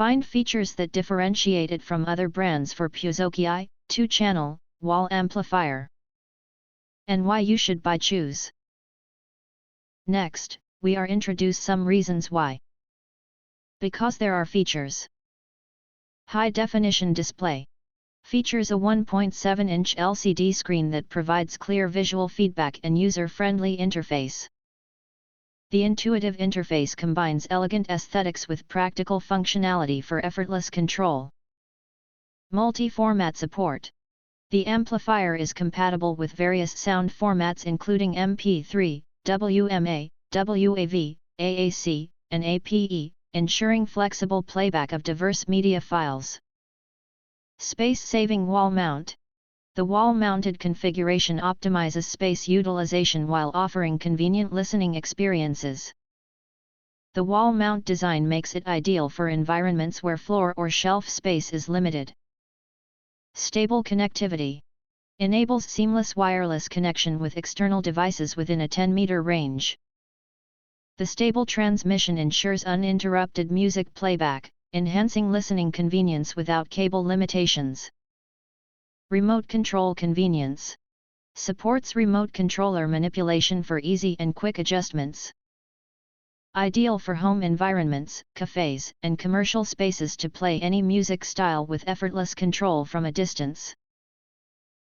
Find features that differentiate it from other brands for PUSOKEI 2-channel wall amplifier. And why you should choose. Next, we are introduce some reasons why. Because there are features. High definition display. Features a 1.7-inch LCD screen that provides clear visual feedback and user-friendly interface. The intuitive interface combines elegant aesthetics with practical functionality for effortless control. Multi-format support. The amplifier is compatible with various sound formats including MP3, WMA, WAV, AAC, and APE, ensuring flexible playback of diverse media files. Space-saving wall mount. The wall-mounted configuration optimizes space utilization while offering convenient listening experiences. The wall mount design makes it ideal for environments where floor or shelf space is limited. Stable connectivity. Enables seamless wireless connection with external devices within a 10-meter range. The stable transmission ensures uninterrupted music playback, enhancing listening convenience without cable limitations. Remote control convenience. Supports remote controller manipulation for easy and quick adjustments. Ideal for home environments, cafes, and commercial spaces to play any music style with effortless control from a distance.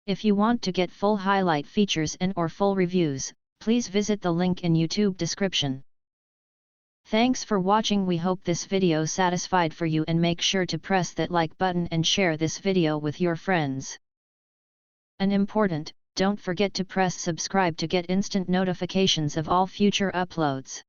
If you want to get full highlight features and/or full reviews, please visit the link in YouTube description. Thanks for watching. We hope this video satisfied for you, and make sure to press that like button and share this video with your friends. And important, don't forget to press subscribe to get instant notifications of all future uploads.